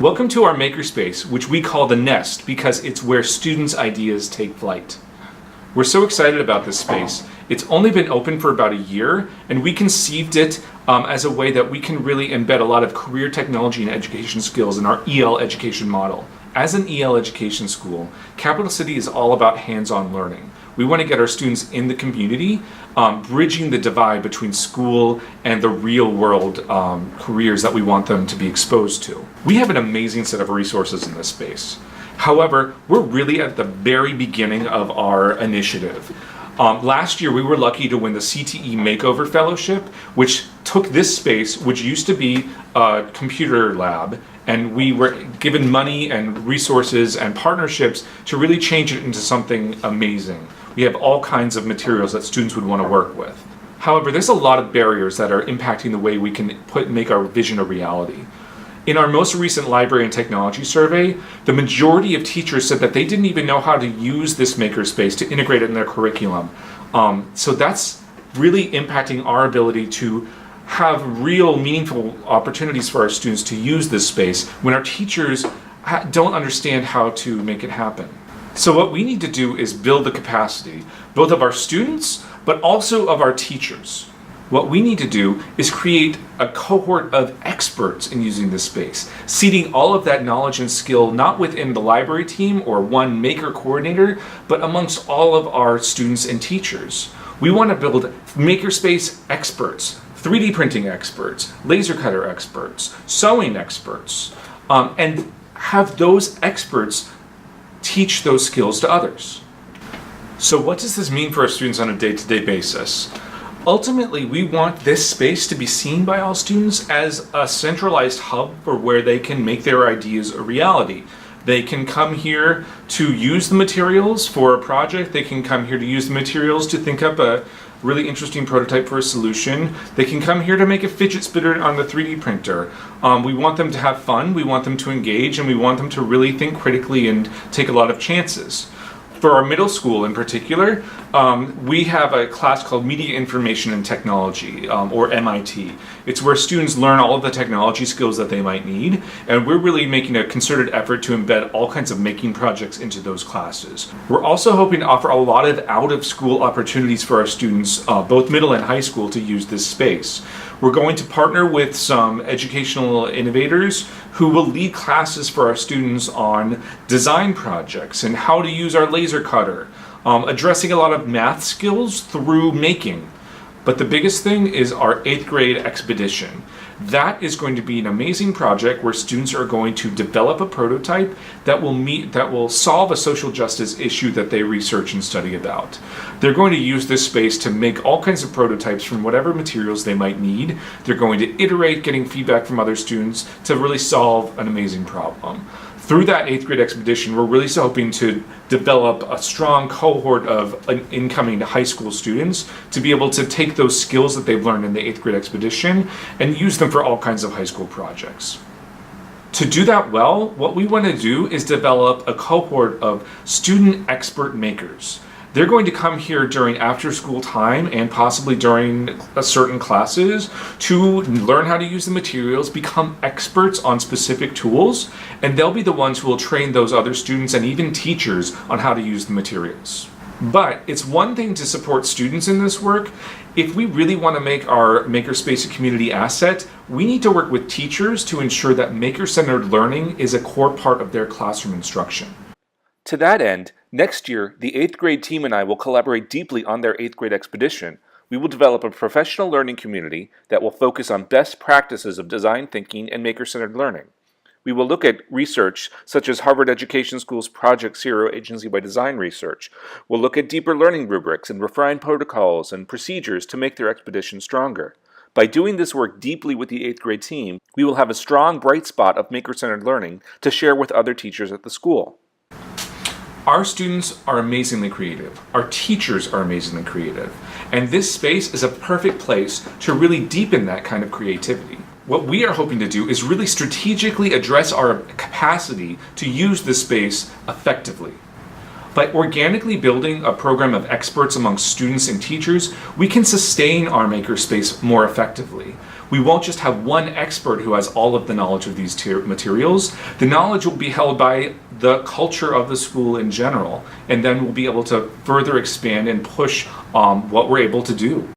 Welcome to our makerspace, which we call the Nest because it's where students' ideas take flight. We're so excited about this space. It's only been open for about a year, and we conceived it as a way that we can really embed a lot of career technology and education skills in our EL education model. As an EL education school, Capital City is all about hands-on learning. We want to get our students in the community, bridging the divide between school and the real world careers that we want them to be exposed to. We have an amazing set of resources in this space. However, we're really at the very beginning of our initiative. Last year, we were lucky to win the CTE Makeover Fellowship, which took this space, which used to be a computer lab, and we were given money and resources and partnerships to really change it into something amazing. We have all kinds of materials that students would want to work with. However, there's a lot of barriers that are impacting the way we can make our vision a reality. In our most recent library and technology survey, the majority of teachers said that they didn't even know how to use this makerspace to integrate it in their curriculum. So that's really impacting our ability to have real meaningful opportunities for our students to use this space when our teachers don't understand how to make it happen. So what we need to do is build the capacity, both of our students, but also of our teachers. What we need to do is create a cohort of experts in using this space, seeding all of that knowledge and skill not within the library team or one maker coordinator, but amongst all of our students and teachers. We want to build makerspace experts, 3D printing experts, laser cutter experts, sewing experts, and have those experts teach those skills to others. So what does this mean for our students on a day-to-day basis? Ultimately, we want this space to be seen by all students as a centralized hub for where they can make their ideas a reality. They can come here to use the materials for a project. They can come here to use the materials to think up a really interesting prototype for a solution. They can come here to make a fidget spinner on the 3D printer. We want them to have fun, we want them to engage, and we want them to really think critically and take a lot of chances. For our middle school in particular, we have a class called Media Information and Technology, or MIT. It's where students learn all of the technology skills that they might need, and we're really making a concerted effort to embed all kinds of making projects into those classes. We're also hoping to offer a lot of out-of-school opportunities for our students, both middle and high school, to use this space. We're going to partner with some educational innovators who will lead classes for our students on design projects and how to use our laser cutter, addressing a lot of math skills through making. But the biggest thing is our 8th grade expedition. That is going to be an amazing project where students are going to develop a prototype that will solve a social justice issue that they research and study about. They're going to use this space to make all kinds of prototypes from whatever materials they might need. They're going to iterate, getting feedback from other students to really solve an amazing problem. Through that 8th grade expedition, we're really hoping to develop a strong cohort of incoming high school students to be able to take those skills that they've learned in the 8th grade expedition and use them for all kinds of high school projects. To do that well, what we want to do is develop a cohort of student expert makers. They're going to come here during after-school time and possibly during certain classes to learn how to use the materials, become experts on specific tools, and they'll be the ones who will train those other students and even teachers on how to use the materials. But it's one thing to support students in this work. If we really want to make our makerspace a community asset, we need to work with teachers to ensure that maker-centered learning is a core part of their classroom instruction. To that end, next year, the 8th grade team and I will collaborate deeply on their 8th grade expedition. We will develop a professional learning community that will focus on best practices of design thinking and maker-centered learning. We will look at research such as Harvard Education School's Project Zero Agency by Design research. We'll look at deeper learning rubrics and refined protocols and procedures to make their expedition stronger. By doing this work deeply with the 8th grade team, we will have a strong, bright spot of maker-centered learning to share with other teachers at the school. Our students are amazingly creative. Our teachers are amazingly creative. And this space is a perfect place to really deepen that kind of creativity. What we are hoping to do is really strategically address our capacity to use this space effectively. By organically building a program of experts among students and teachers, we can sustain our makerspace more effectively. we won't just have one expert who has all of the knowledge of these materials. The knowledge will be held by the culture of the school in general, and then we'll be able to further expand and push what we're able to do.